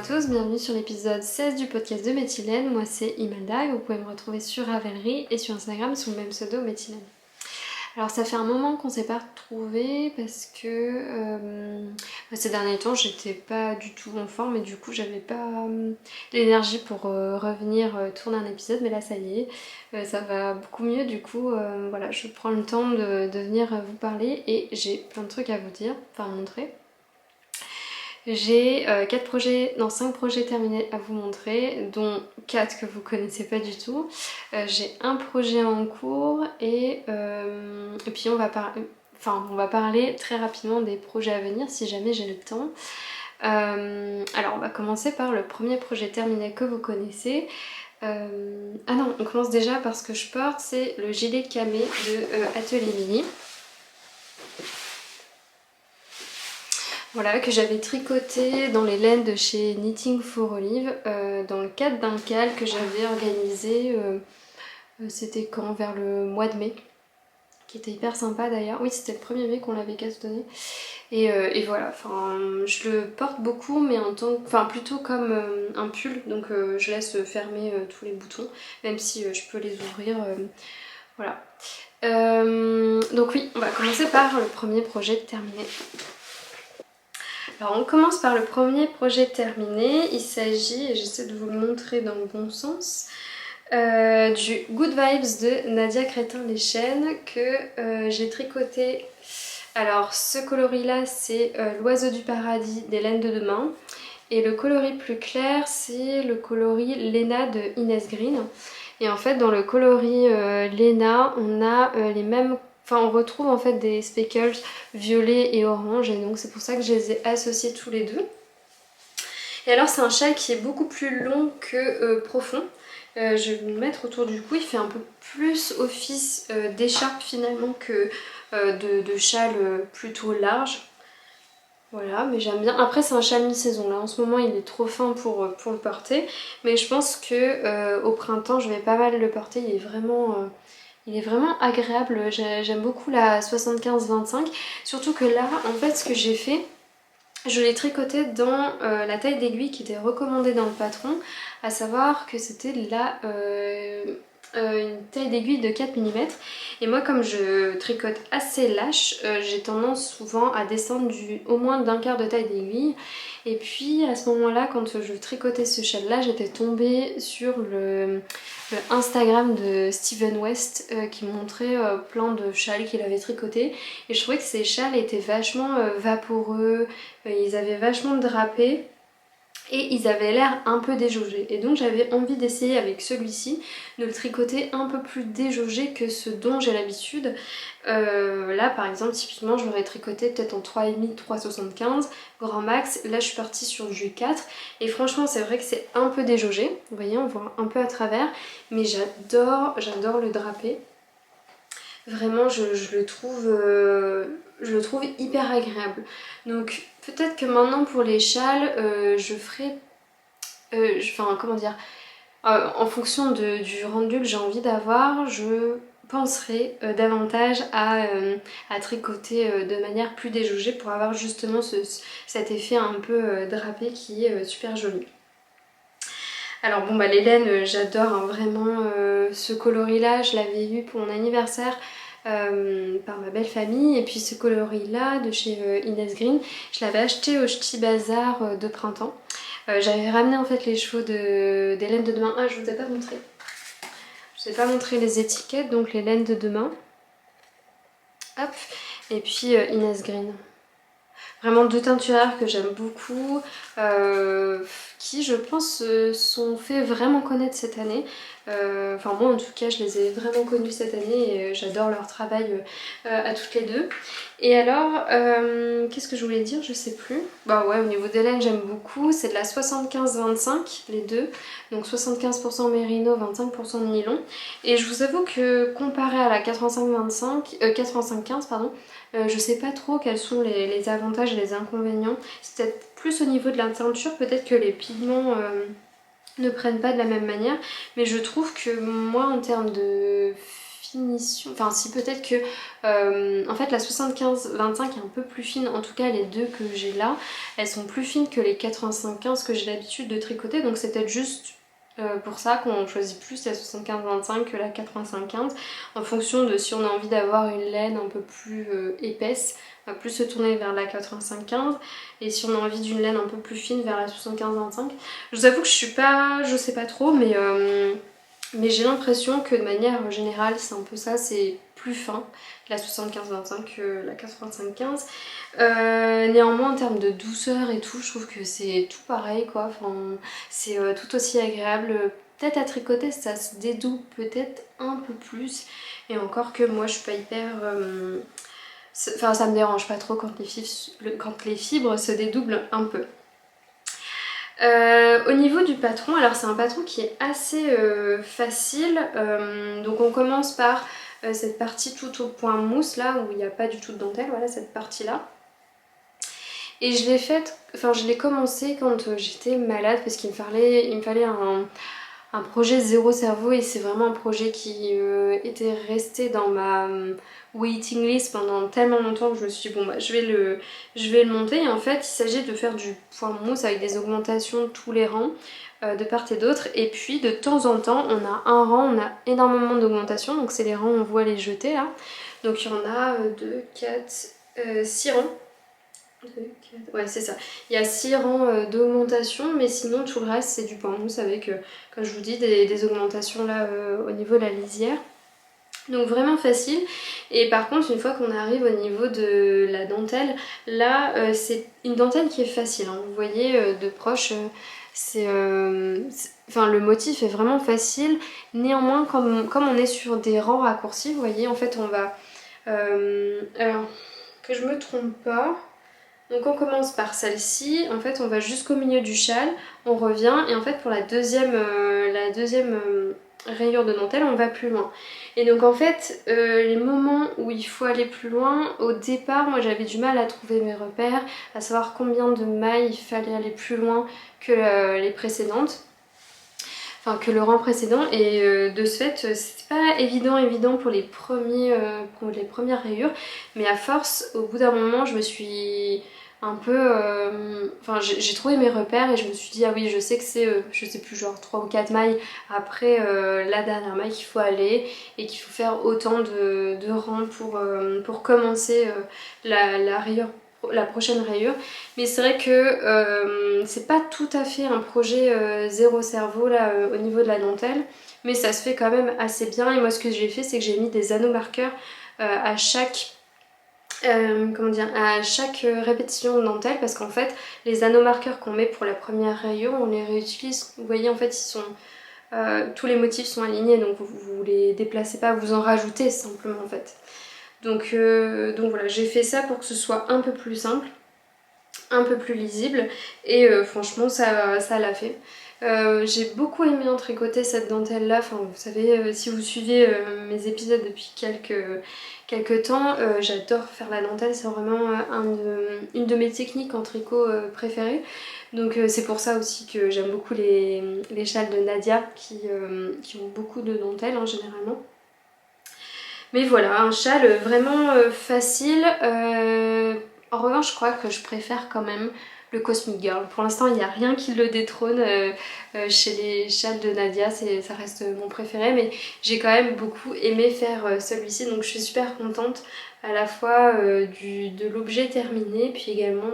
tous, bienvenue sur l'épisode 16 du podcast de Méthylène. Moi c'est Imelda et vous pouvez me retrouver sur Ravelry et sur Instagram sous le même pseudo Méthylène. Alors ça fait un moment qu'on s'est pas retrouvés parce que ces derniers temps j'étais pas du tout en forme et du coup j'avais pas l'énergie pour revenir tourner un épisode, mais là ça y est, ça va beaucoup mieux. Du coup voilà, je prends le temps de venir vous parler et j'ai plein de trucs à vous dire, enfin à montrer. J'ai 5 projets terminés à vous montrer, dont 4 que vous connaissez pas du tout. J'ai un projet en cours et puis on va parler très rapidement des projets à venir si jamais j'ai le temps. Alors on va commencer par le premier projet terminé que vous connaissez. Ah non, on commence déjà par ce que je porte, c'est le gilet camé de Atelier Mini. Voilà, que j'avais tricoté dans les laines de chez Knitting for Olive dans le cadre d'un cal que j'avais organisé, c'était quand, vers le mois de mai, qui était hyper sympa d'ailleurs. Oui, c'était le 1er mai qu'on l'avait castonné. Et voilà, enfin, je le porte beaucoup, mais plutôt comme un pull, donc je laisse fermer tous les boutons, même si je peux les ouvrir, voilà. Donc oui, on va commencer par le premier projet terminé. Alors on commence par le premier projet terminé, il s'agit, et j'essaie de vous le montrer dans le bon sens, du Good Vibes de Nadia Crétin-Leschène que j'ai tricoté. Alors ce coloris là c'est l'oiseau du paradis des laines de demain, et le coloris plus clair c'est le coloris Lena de Inès Green. Et en fait dans le coloris Lena on a les mêmes... Enfin on retrouve en fait des speckles violet et orange, et donc c'est pour ça que je les ai associés tous les deux. Et alors c'est un châle qui est beaucoup plus long que profond. Je vais vous le mettre autour du cou, il fait un peu plus office d'écharpe finalement que de châle plutôt large. Voilà, mais j'aime bien. Après c'est un châle mi-saison, là en ce moment il est trop fin pour le porter, mais je pense que au printemps je vais pas mal le porter, il est vraiment agréable. J'aime beaucoup la 75-25, surtout que là en fait ce que j'ai fait, je l'ai tricoté dans la taille d'aiguille qui était recommandée dans le patron, à savoir que c'était une taille d'aiguille de 4 mm. Et moi comme je tricote assez lâche, j'ai tendance souvent à descendre au moins d'un quart de taille d'aiguille. Et puis à ce moment-là, quand je tricotais ce châle là, j'étais tombée sur le Instagram de Steven West qui montrait plein de châles qu'il avait tricotés. Et je trouvais que ces châles étaient vachement vaporeux, ils avaient vachement drapé. Et ils avaient l'air un peu déjaugés. Et donc j'avais envie d'essayer avec celui-ci de le tricoter un peu plus déjaugé que ce dont j'ai l'habitude. Là par exemple typiquement je l'aurais tricoté peut-être en 3,5, 3,75 grand max. Là je suis partie sur du 4 et franchement c'est vrai que c'est un peu déjaugé. Vous voyez, on voit un peu à travers, mais j'adore le draper. Vraiment je le trouve hyper agréable. Donc peut-être que maintenant pour les châles je ferai en fonction du rendu que j'ai envie d'avoir, je penserai davantage à tricoter de manière plus déjaugée pour avoir justement cet effet un peu drapé qui est super joli. Alors bon bah les laines j'adore hein, vraiment ce coloris là, je l'avais eu pour mon anniversaire par ma belle famille, et puis ce coloris là de chez Inès Green, je l'avais acheté au Ch'ti Bazar de printemps. J'avais ramené en fait les chevaux des laines de demain. Ah je vous ai pas montré. Je vous ai pas montré les étiquettes, donc les laines de demain. Hop, et puis Inès Green. Vraiment deux teinturaires que j'aime beaucoup, qui je pense se sont fait vraiment connaître cette année. Enfin moi en tout cas je les ai vraiment connus cette année et j'adore leur travail à toutes les deux. Et alors qu'est-ce que je voulais dire, je sais plus. Bah ouais, au niveau des laines j'aime beaucoup, c'est de la 75-25 les deux, donc 75% mérino, 25% de nylon. Et je vous avoue que comparé à la 85-15 pardon, je sais pas trop quels sont les avantages et les inconvénients. C'est peut-être plus au niveau de la teinture, peut-être que les pigments ne prennent pas de la même manière, mais je trouve que moi en termes de finition, enfin si peut-être que en fait la 75-25 est un peu plus fine, en tout cas les deux que j'ai là elles sont plus fines que les 85-15 que j'ai l'habitude de tricoter, donc c'est peut-être juste pour ça qu'on choisit plus la 75-25 que la 85-15 en fonction de si on a envie d'avoir une laine un peu plus épaisse, on va plus se tourner vers la 85-15 et si on a envie d'une laine un peu plus fine vers la 75-25. Je vous avoue que je sais pas trop, mais j'ai l'impression que de manière générale c'est un peu ça, c'est plus fin la 75-25 que la 85-15. Néanmoins en termes de douceur et tout, je trouve que c'est tout pareil quoi, enfin, c'est tout aussi agréable. Peut-être à tricoter ça se dédouble peut-être un peu plus, et encore que moi je suis pas hyper... Enfin ça me dérange pas trop quand les fibres se dédoublent un peu. Au niveau du patron, alors c'est un patron qui est assez facile, donc on commence par cette partie tout au point mousse là où il n'y a pas du tout de dentelle, voilà cette partie là. Et je l'ai faite, enfin je l'ai commencé quand j'étais malade parce qu'il me fallait un projet zéro cerveau, et c'est vraiment un projet qui était resté dans ma waiting list pendant tellement longtemps que je me suis dit bon bah je vais le monter, et en fait il s'agit de faire du point mousse avec des augmentations tous les rangs de part et d'autre, et puis de temps en temps on a un rang, on a énormément d'augmentations, donc c'est les rangs où on voit les jeter là, donc il y en a 2, 4, 6 rangs. Ouais c'est ça, il y a 6 rangs d'augmentation, mais sinon tout le reste c'est du point mousse avec, comme je vous dis, des augmentations là au niveau de la lisière. Donc vraiment facile. Et par contre une fois qu'on arrive au niveau de la dentelle, là c'est une dentelle qui est facile, hein. Vous voyez de proche, enfin, le motif est vraiment facile. Néanmoins comme on est sur des rangs raccourcis, vous voyez en fait on va... alors que je me trompe pas... Donc on commence par celle-ci, en fait on va jusqu'au milieu du châle, on revient, et en fait pour la deuxième rayure de dentelle on va plus loin. Et donc en fait les moments où il faut aller plus loin, au départ moi j'avais du mal à trouver mes repères, à savoir combien de mailles il fallait aller plus loin que les précédentes. Enfin que le rang précédent, et de ce fait c'était pas évident pour pour les premières rayures, mais à force au bout d'un moment je me suis un peu... Enfin j'ai trouvé mes repères et je me suis dit ah oui je sais que c'est je sais plus genre 3 ou 4 mailles après la dernière maille qu'il faut aller, et qu'il faut faire autant de rangs pour commencer la rayure, la prochaine rayure. Mais c'est vrai que c'est pas tout à fait un projet zéro cerveau là au niveau de la dentelle, mais ça se fait quand même assez bien. Et moi ce que j'ai fait c'est que j'ai mis des anneaux marqueurs à chaque comment dire, à chaque répétition de dentelle, parce qu'en fait les anneaux marqueurs qu'on met pour la première rayure on les réutilise. Vous voyez en fait ils sont tous les motifs sont alignés, donc vous les déplacez pas, vous en rajoutez simplement en fait. Donc voilà, j'ai fait ça pour que ce soit un peu plus simple, un peu plus lisible, et franchement ça l'a fait. J'ai beaucoup aimé en tricoter cette dentelle là, enfin vous savez si vous suivez mes épisodes depuis quelques temps, j'adore faire la dentelle, c'est vraiment une de mes techniques en tricot préférées. Donc c'est pour ça aussi que j'aime beaucoup les châles de Nadia qui ont beaucoup de dentelle hein, généralement. Mais voilà, un châle vraiment facile. En revanche, je crois que je préfère quand même le Cosmic Girl. Pour l'instant, il n'y a rien qui le détrône chez les châles de Nadia. Ça reste mon préféré, mais j'ai quand même beaucoup aimé faire celui-ci. Donc je suis super contente à la fois de l'objet terminé, puis également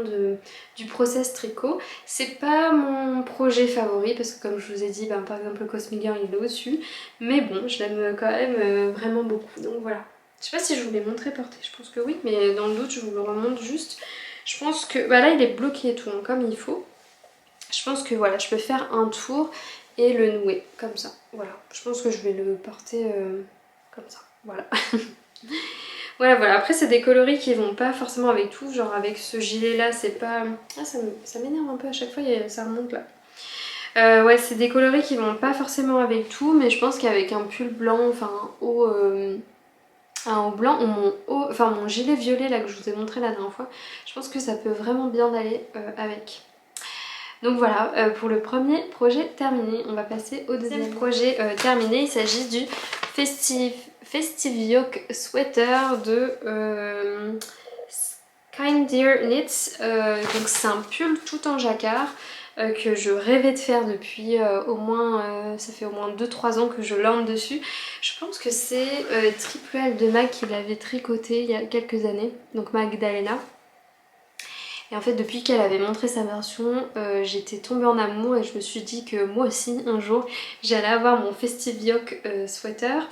du process tricot. C'est pas mon projet favori, parce que comme je vous ai dit, par exemple le Cosmic Girl il est au-dessus. Mais bon, je l'aime quand même vraiment beaucoup, donc voilà. Je sais pas si je vous l'ai montré porté, je pense que oui, mais dans le doute je vous le remonte juste. Je pense que, bah là il est bloqué et tout, hein, comme il faut. Je pense que voilà, je peux faire un tour et le nouer, comme ça. Voilà, je pense que je vais le porter comme ça, voilà. Voilà, après c'est des coloris qui vont pas forcément avec tout, genre avec ce gilet là c'est pas... Ah ça m'énerve un peu à chaque fois, ça remonte là. Ouais, c'est des coloris qui vont pas forcément avec tout, mais je pense qu'avec un pull blanc, enfin un haut blanc, ou mon gilet violet là que je vous ai montré la dernière fois, je pense que ça peut vraiment bien aller avec. Donc voilà, pour le premier projet terminé, on va passer au deuxième projet terminé. Il s'agit du Festive Yoke Sweater de Kind Dear Knits. Donc c'est un pull tout en jacquard que je rêvais de faire depuis au moins, ça fait au moins 2-3 ans que je lorne dessus. Je pense que c'est Triple L de Mag qui l'avait tricoté il y a quelques années, donc Magdalena. Et en fait depuis qu'elle avait montré sa version, j'étais tombée en amour et je me suis dit que moi aussi un jour j'allais avoir mon Festive Yoke sweater.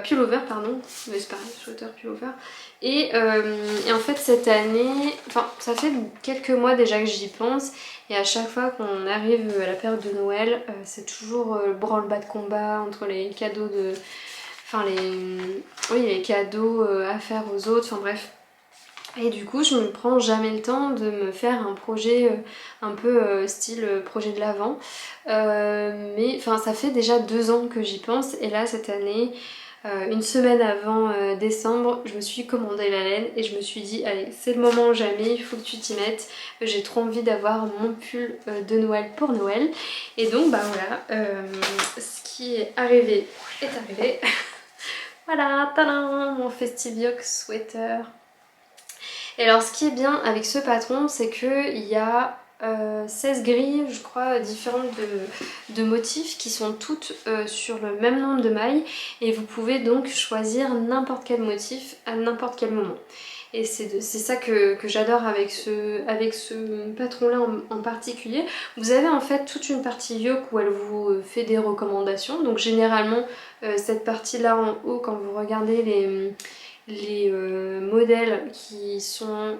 Pullover pardon, mais c'est pareil, sweater pullover. Et en fait cette année, enfin ça fait quelques mois déjà que j'y pense et à chaque fois qu'on arrive à la période de Noël, c'est toujours le branle-bas de combat entre les cadeaux de... Enfin les cadeaux à faire aux autres, enfin bref. Et du coup je me prends jamais le temps de me faire un projet un peu style projet de l'Avent. Mais enfin ça fait déjà 2 ans que j'y pense et là cette année, une semaine avant décembre, je me suis commandé la laine et je me suis dit allez c'est le moment ou jamais, il faut que tu t'y mettes. J'ai trop envie d'avoir mon pull de Noël pour Noël. Et donc bah voilà, ce qui est arrivé est arrivé. Voilà, tadam, mon Festive Yoke sweater. Et alors ce qui est bien avec ce patron, c'est qu'il y a 16 grilles, je crois, différentes de motifs qui sont toutes sur le même nombre de mailles et vous pouvez donc choisir n'importe quel motif à n'importe quel moment. Et c'est ça que j'adore avec ce patron là en particulier. Vous avez en fait toute une partie yoke où elle vous fait des recommandations. Donc généralement cette partie là en haut, quand vous regardez les modèles qui sont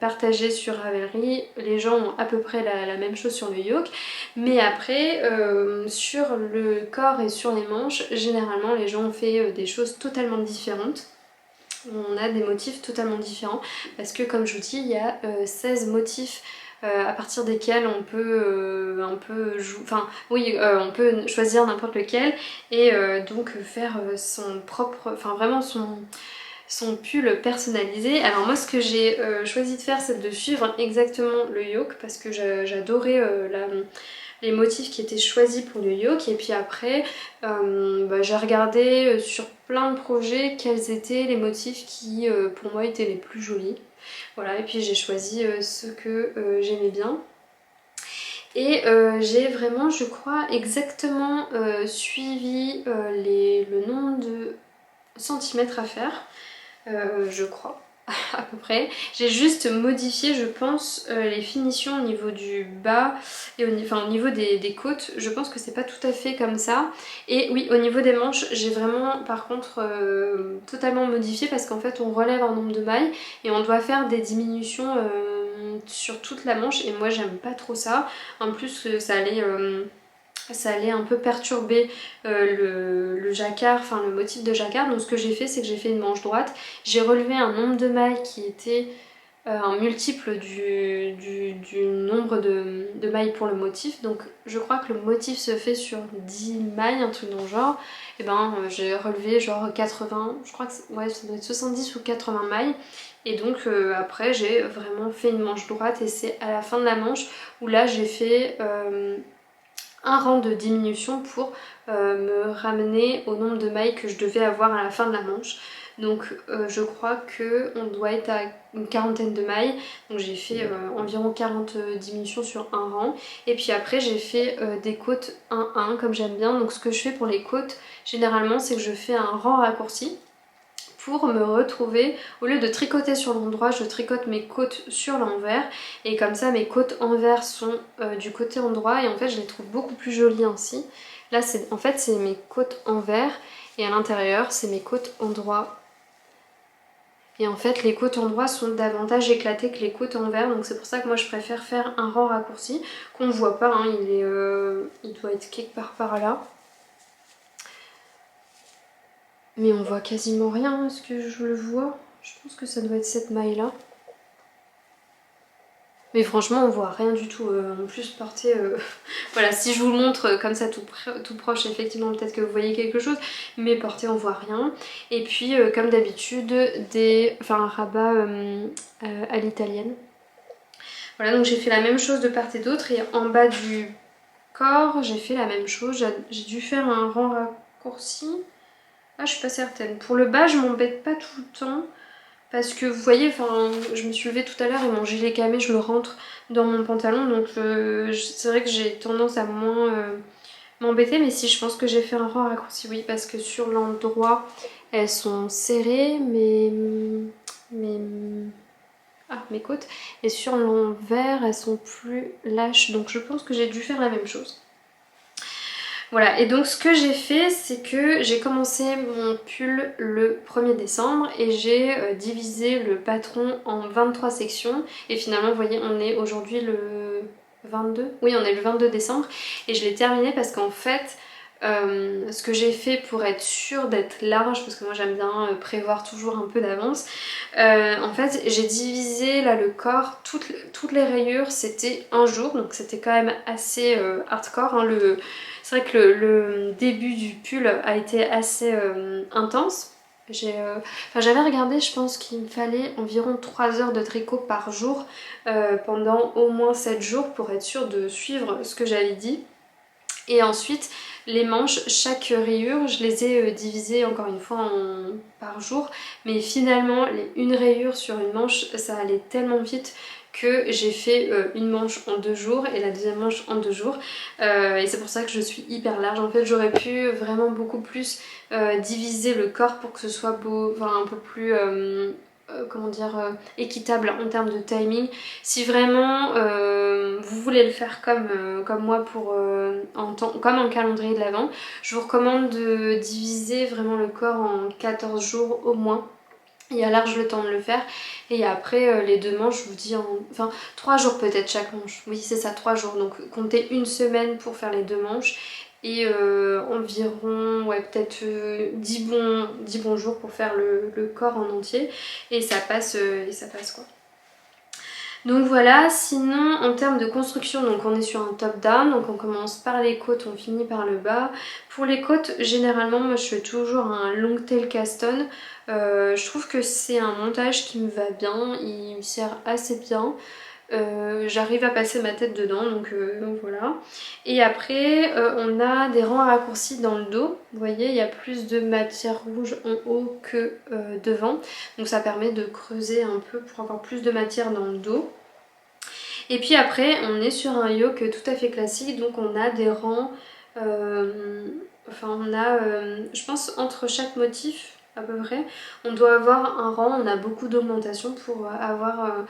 partagés sur Ravelry, les gens ont à peu près la même chose sur le yoke, mais après sur le corps et sur les manches, généralement les gens ont fait des choses totalement différentes. On a des motifs totalement différents parce que comme je vous dis, il y a 16 motifs à partir desquels on peut on peut choisir n'importe lequel et donc faire son propre, enfin vraiment son pull personnalisé. Alors moi ce que j'ai choisi de faire, c'est de suivre exactement le yoke parce que j'adorais les motifs qui étaient choisis pour le yoke. Et puis après j'ai regardé sur plein de projets quels étaient les motifs qui pour moi étaient les plus jolis. Voilà, et puis j'ai choisi ceux que j'aimais bien. Et j'ai vraiment, je crois, exactement suivi le nombre de centimètres à faire. Je crois, à peu près. J'ai juste modifié, je pense, les finitions au niveau du bas et au niveau des côtes. Je pense que c'est pas tout à fait comme ça. Et oui, au niveau des manches, j'ai vraiment, par contre, totalement modifié parce qu'en fait, on relève un nombre de mailles et on doit faire des diminutions sur toute la manche. Et moi, j'aime pas trop ça. En plus, ça allait un peu perturber le jacquard, enfin le motif de jacquard. Donc ce que j'ai fait, c'est que j'ai fait une manche droite. J'ai relevé un nombre de mailles qui était un multiple du nombre de mailles pour le motif. Donc je crois que le motif se fait sur 10 mailles, un truc dans le genre. Et ben j'ai relevé genre 80, je crois que ouais, ça doit être 70 ou 80 mailles. Et donc après j'ai vraiment fait une manche droite et c'est à la fin de la manche où là j'ai fait un rang de diminution pour me ramener au nombre de mailles que je devais avoir à la fin de la manche. Donc je crois qu'on doit être à une quarantaine de mailles. Donc j'ai fait environ 40 diminutions sur un rang. Et puis après j'ai fait des côtes 1-1 comme j'aime bien. Donc ce que je fais pour les côtes généralement, c'est que je fais un rang raccourci pour me retrouver, au lieu de tricoter sur l'endroit, je tricote mes côtes sur l'envers et comme ça mes côtes envers sont du côté endroit et en fait je les trouve beaucoup plus jolies ainsi. Là en fait c'est mes côtes envers et à l'intérieur c'est mes côtes endroit. Et en fait les côtes endroit sont davantage éclatées que les côtes envers, donc c'est pour ça que moi je préfère faire un rang raccourci qu'on ne voit pas, hein, il doit être quelque part par là. Mais on voit quasiment rien, est-ce que je le vois? Je pense que ça doit être cette maille là. Mais franchement on voit rien du tout, en plus porter... voilà, si je vous le montre comme ça tout proche, effectivement peut-être que vous voyez quelque chose, mais porter on voit rien. Et puis comme d'habitude, un rabat à l'italienne. Voilà, donc j'ai fait la même chose de part et d'autre, et en bas du corps j'ai fait la même chose. J'ai dû faire un rang raccourci. Ah, je suis pas certaine. Pour le bas je m'embête pas tout le temps. Parce que vous voyez, enfin, je me suis levée tout à l'heure et mon gilet camé, je le rentre dans mon pantalon. Donc c'est vrai que j'ai tendance à moins m'embêter. Mais si, je pense que j'ai fait un rang raccourci, oui. Parce que sur l'endroit, elles sont serrées, mes, mes côtes. Et sur l'envers, elles sont plus lâches. Donc je pense que j'ai dû faire la même chose. Voilà, et donc ce que j'ai fait, c'est que j'ai commencé mon pull le 1er décembre et j'ai divisé le patron en 23 sections. Et finalement, vous voyez, on est aujourd'hui le 22. Oui, on est le 22 décembre et je l'ai terminé parce qu'en fait, ce que j'ai fait pour être sûre d'être large, parce que moi j'aime bien prévoir toujours un peu d'avance, en fait j'ai divisé là le corps, toutes les rayures c'était un jour, donc c'était quand même assez hardcore, hein, c'est vrai que le début du pull a été assez intense. J'avais regardé, je pense qu'il me fallait environ 3 heures de tricot par jour pendant au moins 7 jours pour être sûre de suivre ce que j'avais dit. Et ensuite, les manches, chaque rayure, je les ai divisées encore une fois par jour. Mais finalement, une rayure sur une manche, ça allait tellement vite que j'ai fait une manche en 2 jours et la deuxième manche en 2 jours. Et c'est pour ça que je suis hyper large. En fait, j'aurais pu vraiment beaucoup plus diviser le corps pour que ce soit beau, enfin un peu plus... comment dire, équitable en termes de timing. Si vraiment vous voulez le faire comme moi pour, comme un calendrier de l'Avent, je vous recommande de diviser vraiment le corps en 14 jours au moins. Il y a large le temps de le faire. Et après les 2 manches, je vous dis enfin 3 jours peut-être chaque manche. Oui c'est ça, 3 jours. Donc comptez une semaine pour faire les 2 manches. Et environ ouais, peut-être 10 bons jours pour faire le corps en entier. Et ça passe quoi. Donc voilà, sinon en termes de construction, donc on est sur un top down, donc on commence par les côtes, on finit par le bas. Pour les côtes, généralement moi je fais toujours un long tail cast on. Je trouve que c'est un montage qui me va bien, il me sert assez bien. J'arrive à passer ma tête dedans, donc voilà. Et après on a des rangs raccourcis dans le dos. Vous voyez, il y a plus de matière rouge en haut que devant, donc ça permet de creuser un peu pour avoir plus de matière dans le dos. Et puis après on est sur un yoke tout à fait classique, donc on a des rangs, enfin on a je pense entre chaque motif à peu près, on doit avoir un rang, on a beaucoup d'augmentation pour avoir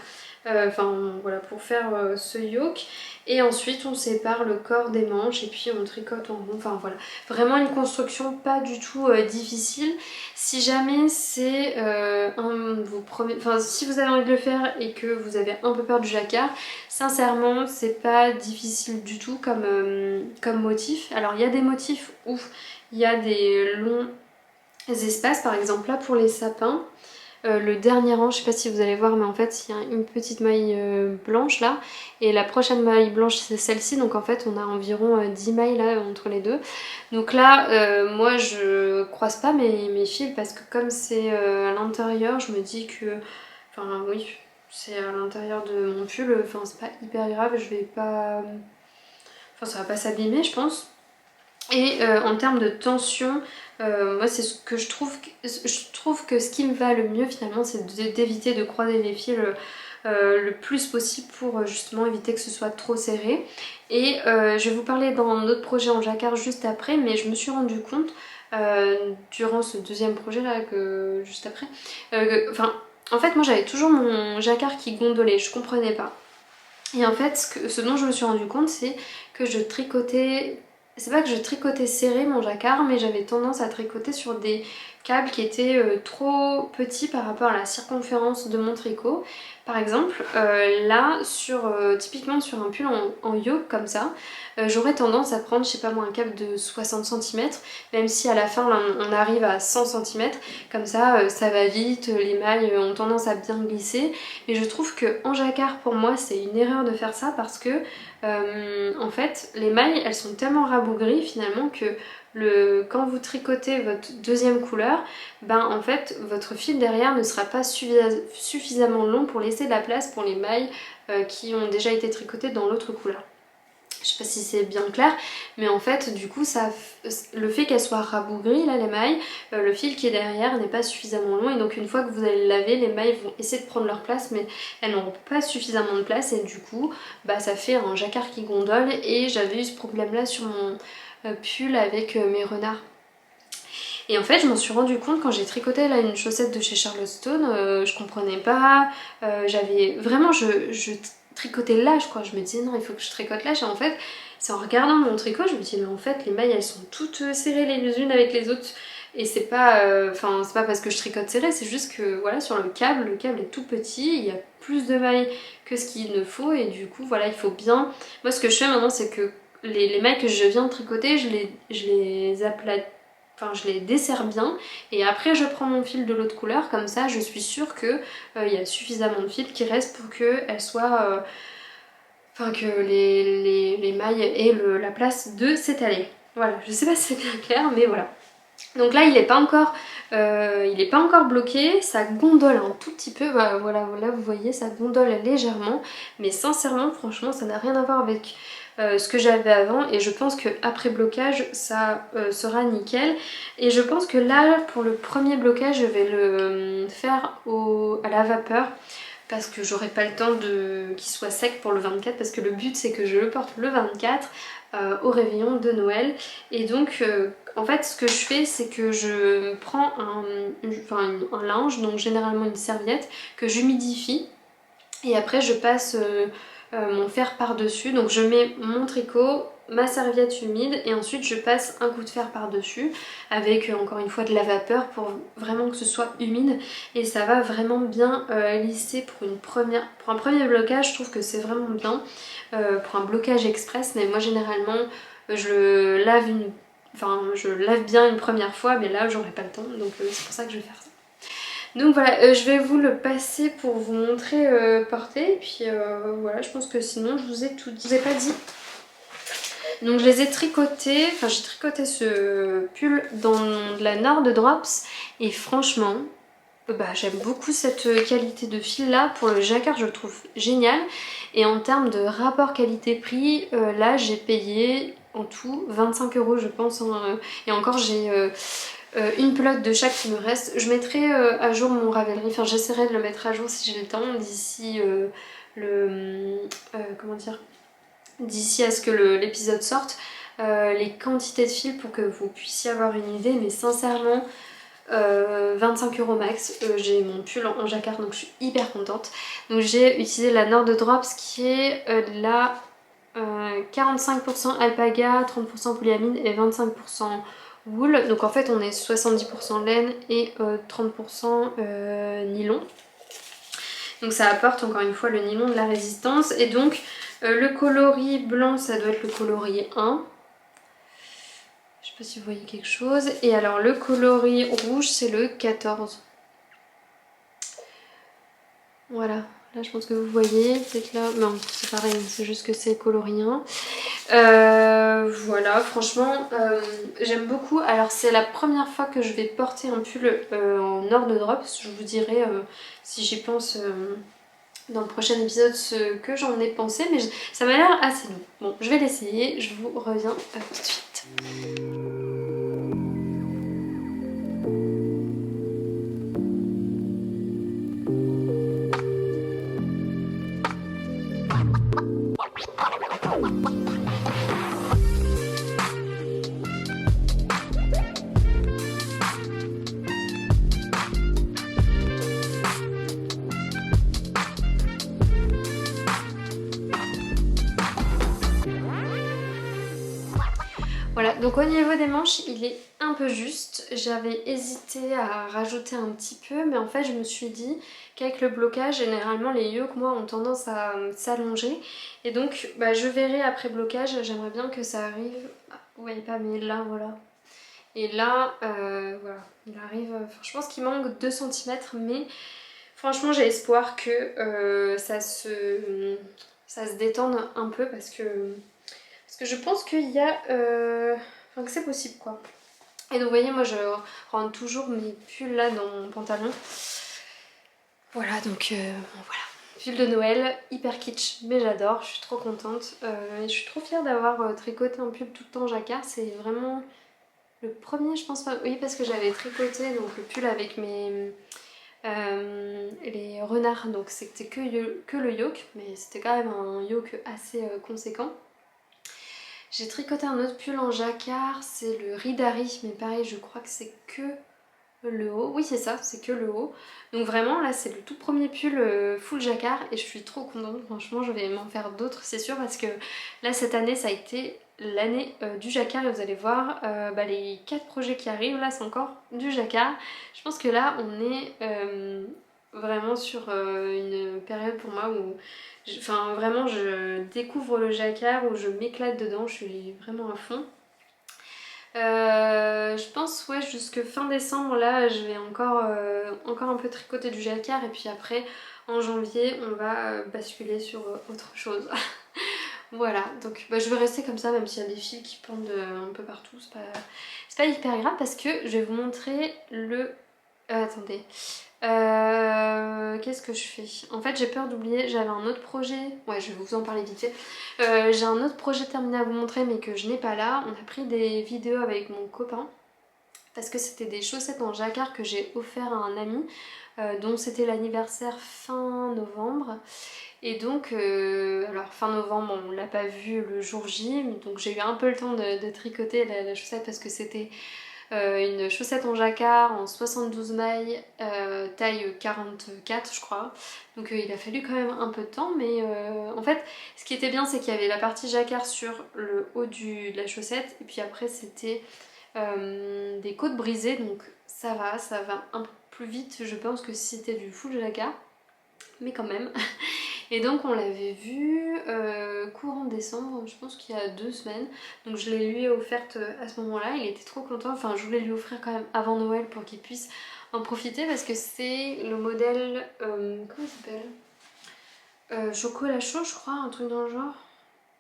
voilà, pour faire ce yoke. Et ensuite on sépare le corps des manches et puis on tricote en rond, enfin voilà, vraiment une construction pas du tout difficile. Si jamais c'est un de vos premiers, enfin si vous avez envie de le faire et que vous avez un peu peur du jacquard, sincèrement c'est pas difficile du tout comme motif. Alors il y a des motifs où il y a des longs espaces, par exemple là pour les sapins. Le dernier rang, je sais pas si vous allez voir, mais en fait il y a une petite maille blanche là, et la prochaine maille blanche c'est celle-ci, donc en fait on a environ 10 mailles là entre les deux. Donc là moi je croise pas mes fils parce que comme c'est à l'intérieur, je me dis que, enfin oui, c'est à l'intérieur de mon pull, enfin c'est pas hyper grave, je vais pas, enfin ça va pas s'abîmer je pense. Et en termes de tension, moi c'est ce que je trouve que ce qui me va le mieux finalement, c'est d'éviter de croiser les fils le plus possible pour justement éviter que ce soit trop serré. Et je vais vous parler d'un autre projet en jacquard juste après, mais je me suis rendu compte durant ce deuxième projet là, juste après, en fait moi j'avais toujours mon jacquard qui gondolait, je comprenais pas. Et en fait ce dont je me suis rendu compte, c'est que je tricotais. C'est pas que je tricotais serré mon jacquard, mais j'avais tendance à tricoter sur des câbles qui étaient trop petits par rapport à la circonférence de mon tricot. Par exemple, là, typiquement sur un pull en yoke comme ça, j'aurais tendance à prendre, je sais pas moi, un câble de 60 cm, même si à la fin là, on arrive à 100 cm, comme ça, ça va vite, les mailles ont tendance à bien glisser. Mais je trouve qu'en jacquard, pour moi, c'est une erreur de faire ça parce que en fait les mailles elles sont tellement rabougries finalement que quand vous tricotez votre deuxième couleur, couleur, ben en fait votre fil derrière ne sera pas suffisamment long pour laisser de la place pour les mailles qui ont déjà été tricotées dans l'autre couleur. Je sais pas si c'est bien clair, mais en fait du coup le fait qu'elle soit rabougrie là les mailles, le fil qui est derrière n'est pas suffisamment long et donc une fois que vous allez le laver, les mailles vont essayer de prendre leur place mais elles n'auront pas suffisamment de place et du coup bah ça fait un jacquard qui gondole et j'avais eu ce problème là sur mon pull avec mes renards. Et en fait je m'en suis rendu compte quand j'ai tricoté là une chaussette de chez Charlotte Stone, je comprenais pas, j'avais vraiment je tricotais lâche quoi, je me disais non il faut que je tricote lâche et en fait c'est en regardant mon tricot je me dis mais en fait les mailles elles sont toutes serrées les unes avec les autres et c'est pas c'est pas parce que je tricote serré, c'est juste que voilà sur le câble est tout petit, il y a plus de mailles que ce qu'il ne faut et du coup voilà il faut bien, moi ce que je fais maintenant c'est que les mailles que je viens de tricoter je les aplatis. Enfin, je les desserre bien et après je prends mon fil de l'autre couleur, comme ça je suis sûre que y a suffisamment de fil qui reste pour qu'elles soient... Enfin que les mailles aient la place de s'étaler. Voilà, je sais pas si c'est bien clair mais voilà. Donc là il est pas encore bloqué, ça gondole un tout petit peu, voilà, là vous voyez ça gondole légèrement, mais sincèrement franchement ça n'a rien à voir avec ce que j'avais avant et je pense qu'après blocage ça sera nickel. Et je pense que là pour le premier blocage je vais le faire à la vapeur parce que j'aurai pas le temps qu'il soit sec pour le 24 parce que le but c'est que je le porte le 24 au réveillon de Noël et donc en fait ce que je fais c'est que je prends un linge, donc généralement une serviette que j'humidifie et après je passe mon fer par dessus, donc je mets mon tricot, ma serviette humide et ensuite je passe un coup de fer par dessus avec encore une fois de la vapeur pour vraiment que ce soit humide et ça va vraiment bien lisser pour un premier blocage. Je trouve que c'est vraiment bien pour un blocage express, mais moi généralement je lave bien une première fois mais là j'aurai pas le temps donc c'est pour ça que je vais faire ça. Donc voilà, je vais vous le passer pour vous montrer porter. Et puis voilà, je pense que sinon je vous ai tout dit. Je vous ai pas dit. Donc je les ai tricotés, enfin j'ai tricoté ce pull dans de la Nord Drops. Et franchement, j'aime beaucoup cette qualité de fil là. Pour le jacquard je le trouve génial. Et en termes de rapport qualité-prix, là j'ai payé en tout 25 € je pense. Et encore j'ai... une pelote de chaque qui me reste. Je mettrai à jour mon Ravelry, enfin j'essaierai de le mettre à jour si j'ai le temps d'ici comment dire, d'ici à ce que l'épisode sorte, les quantités de fils pour que vous puissiez avoir une idée, mais sincèrement 25 € max. J'ai mon pull en jacquard donc je suis hyper contente. Donc j'ai utilisé la Nord Drops qui est la 45% alpaga, 30% polyamide et 25% wool. Donc en fait on est 70% laine et 30% nylon. Donc ça apporte encore une fois le nylon de la résistance. Et donc le coloris blanc ça doit être le coloris 1. Je sais pas si vous voyez quelque chose. Et alors le coloris rouge c'est le 14. Voilà. Là je pense que vous voyez, peut-être là, non c'est pareil, c'est juste que c'est colorien. Voilà, franchement j'aime beaucoup. Alors c'est la première fois que je vais porter un pull en Nord Drops. Je vous dirai si j'y pense dans le prochain épisode ce que j'en ai pensé, mais ça m'a l'air assez long. Bon, je vais l'essayer, je vous reviens tout de suite. Voilà, donc au niveau des manches, il est un peu juste. J'avais hésité à rajouter un petit peu, mais en fait je me suis dit qu'avec le blocage, généralement les yokes, moi, ont tendance à s'allonger. Et donc, je verrai après blocage, j'aimerais bien que ça arrive... Vous voyez pas, mais là, voilà. Et là, voilà, il arrive... je pense qu'il manque 2 cm, mais franchement j'ai espoir que ça se détende un peu parce que je pense qu'il y a... enfin que c'est possible quoi. Et donc vous voyez, moi je rentre toujours mes pulls là dans mon pantalon. Voilà, donc bon, voilà. Pull de Noël, hyper kitsch, mais j'adore, je suis trop contente. Et je suis trop fière d'avoir tricoté un pull tout le temps jacquard. C'est vraiment le premier, je pense pas. Oui, parce que j'avais tricoté donc le pull avec mes les renards, donc c'était que le yoke, mais c'était quand même un yoke assez conséquent. J'ai tricoté un autre pull en jacquard, c'est le Ridari, mais pareil, je crois que c'est que le haut. Oui, c'est ça, c'est que le haut. Donc vraiment, là, c'est le tout premier pull full jacquard et je suis trop contente. Franchement, je vais m'en faire d'autres, c'est sûr, parce que là, cette année, ça a été l'année du jacquard et vous allez voir, les 4 projets qui arrivent, là, c'est encore du jacquard. Je pense que là, on est vraiment sur une période pour moi où enfin vraiment je découvre le jacquard, où je m'éclate dedans, je suis vraiment à fond. Je pense ouais jusque fin décembre là je vais encore un peu tricoter du jacquard et puis après en janvier on va basculer sur autre chose. Voilà, donc je vais rester comme ça même s'il y a des fils qui pendent un peu partout, c'est pas hyper grave parce que je vais vous montrer le... attendez. Qu'est-ce que je fais? En fait j'ai peur d'oublier, j'avais un autre projet, ouais je vais vous en parler vite fait. J'ai un autre projet terminé à vous montrer mais que je n'ai pas là. On a pris des vidéos avec mon copain parce que c'était des chaussettes en jacquard que j'ai offert à un ami dont c'était l'anniversaire fin novembre. Et donc, alors fin novembre on l'a pas vu le jour J, donc j'ai eu un peu le temps de tricoter la chaussette parce que c'était une chaussette en jacquard en 72 mailles, taille 44 je crois. Donc il a fallu quand même un peu de temps, mais en fait ce qui était bien c'est qu'il y avait la partie jacquard sur le haut de la chaussette et puis après c'était des côtes brisées, donc ça va un peu plus vite je pense que si c'était du full jacquard, mais quand même. Et donc on l'avait vu courant décembre, je pense qu'il y a 2 semaines. Donc je l'ai lui offerte à ce moment-là, il était trop content. Enfin je voulais lui offrir quand même avant Noël pour qu'il puisse en profiter parce que c'est le modèle, comment il s'appelle, chocolat chaud je crois, un truc dans le genre,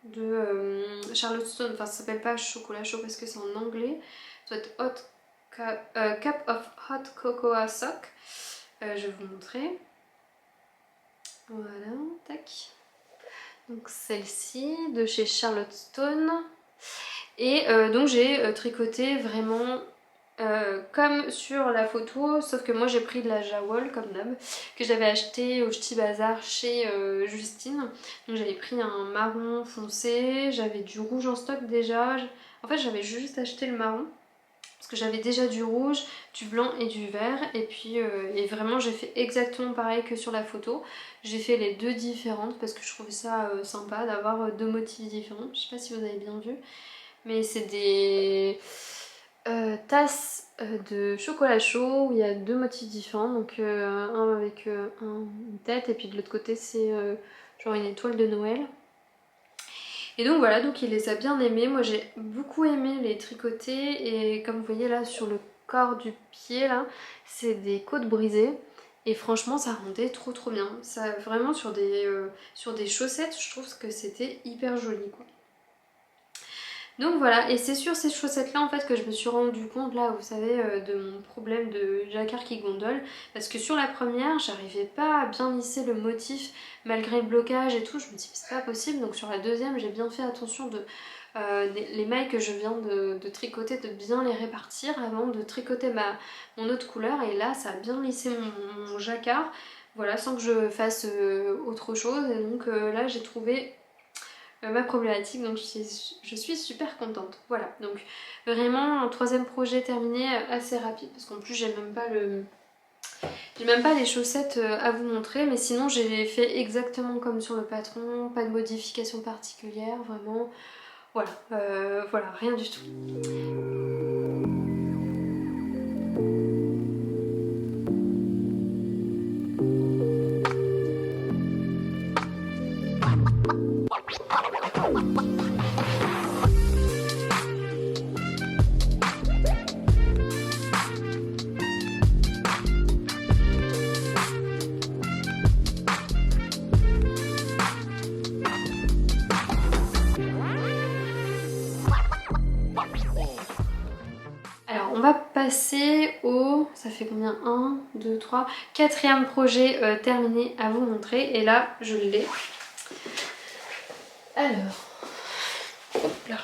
de Charlotte Stone. Enfin ça s'appelle pas chocolat chaud parce que c'est en anglais. Ça doit être Cup of Hot Cocoa Sock. Je vais vous montrer. Voilà, tac. Donc celle-ci de chez Charlotte Stone. Et donc j'ai tricoté vraiment comme sur la photo, sauf que moi j'ai pris de la Jawol comme d'hab, que j'avais acheté au Ch'ti Bazar chez Justine. Donc j'avais pris un marron foncé, j'avais du rouge en stock déjà. En fait j'avais juste acheté le marron. Parce que j'avais déjà du rouge, du blanc et du vert. Et puis et vraiment j'ai fait exactement pareil que sur la photo. J'ai fait les deux différentes parce que je trouvais ça sympa d'avoir deux motifs différents. Je sais pas si vous avez bien vu. Mais c'est des tasses de chocolat chaud où il y a deux motifs différents. Donc un avec une tête et puis de l'autre côté c'est genre une étoile de Noël. Et donc voilà, donc il les a bien aimés. Moi j'ai beaucoup aimé les tricoter et comme vous voyez là sur le corps du pied là, c'est des côtes brisées. Et franchement ça rendait trop bien. Ça, vraiment sur des chaussettes, je trouve que c'était hyper joli quoi. Donc voilà, et c'est sur ces chaussettes là en fait que je me suis rendu compte là, vous savez, de mon problème de jacquard qui gondole. Parce que sur la première, j'arrivais pas à bien lisser le motif malgré le blocage et tout. Je me dis c'est pas possible, donc sur la deuxième j'ai bien fait attention de les mailles que je viens de tricoter, de bien les répartir avant de tricoter mon autre couleur. Et là ça a bien lissé mon jacquard, voilà, sans que je fasse autre chose. Et donc là j'ai trouvé ma problématique, donc je suis super contente. Voilà, donc vraiment un troisième projet terminé assez rapide parce qu'en plus j'ai même pas les chaussettes à vous montrer, mais sinon j'ai fait exactement comme sur le patron, pas de modification particulière, vraiment, voilà, voilà, rien du tout. on va passer au... ça fait combien? 1, 2, 3, quatrième projet terminé à vous montrer. Et là, je l'ai. Alors, hop là.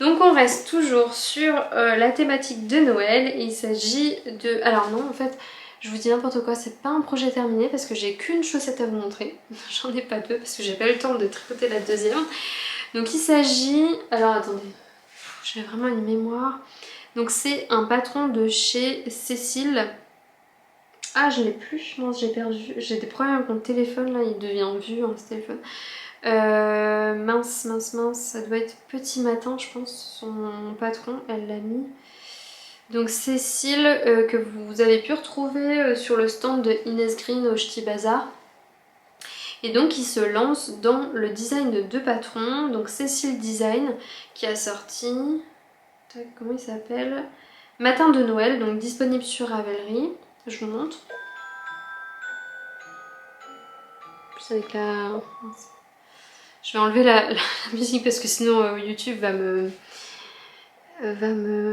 Donc on reste toujours sur la thématique de Noël. Il s'agit de... Alors non, en fait, je vous dis n'importe quoi, c'est pas un projet terminé parce que j'ai qu'une chaussette à vous montrer. J'en ai pas deux parce que j'ai pas eu le temps de tricoter la deuxième. Donc il s'agit... Alors attendez, j'ai vraiment une mémoire. Donc c'est un patron de chez Cécile. Ah, je l'ai plus, mince, j'ai perdu. J'ai des problèmes avec mon téléphone, là, il devient vieux, hein, ce téléphone. Mince, ça doit être Petit Matin, je pense, son patron, elle l'a mis. Donc Cécile, que vous avez pu retrouver sur le stand de Inès Green au Ch'ti Bazar. Et donc il se lance dans le design de deux patrons, donc Cécile Design, qui a sorti... Comment il s'appelle? Matin de Noël, donc disponible sur Ravelry. Je vous montre. Plus avec la... Je vais enlever la musique parce que sinon YouTube va me...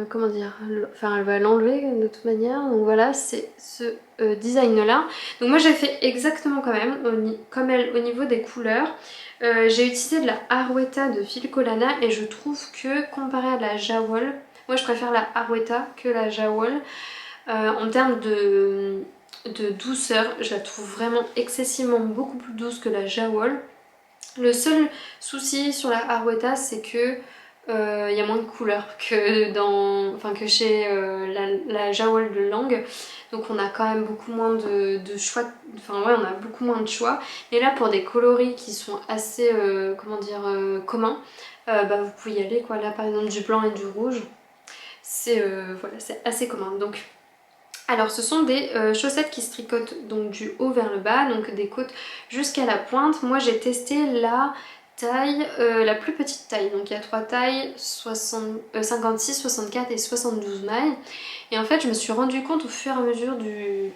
comment dire, enfin elle va l'enlever de toute manière. Donc voilà, c'est ce design là. Donc moi j'ai fait exactement comme elle au niveau des couleurs. J'ai utilisé de la Arwetta de Filcolana et je trouve que comparé à la Jawol, moi je préfère la Arwetta que la Jawol. En termes de douceur, je la trouve vraiment excessivement beaucoup plus douce que la Jawol. Le seul souci sur la Arwetta, c'est que y a moins de couleurs que chez la Jawol de Lang. Donc on a quand même beaucoup moins de choix, enfin ouais, on a beaucoup moins de choix. Et là pour des coloris qui sont assez communs, bah vous pouvez y aller quoi. Là par exemple du blanc et du rouge, c'est voilà, c'est assez commun. Donc alors ce sont des chaussettes qui se tricotent donc du haut vers le bas, donc des côtes jusqu'à la pointe. Moi j'ai testé la taille, la plus petite taille, donc il y a trois tailles, 56, 64 et 72 mailles. Et en fait je me suis rendu compte au fur et à mesure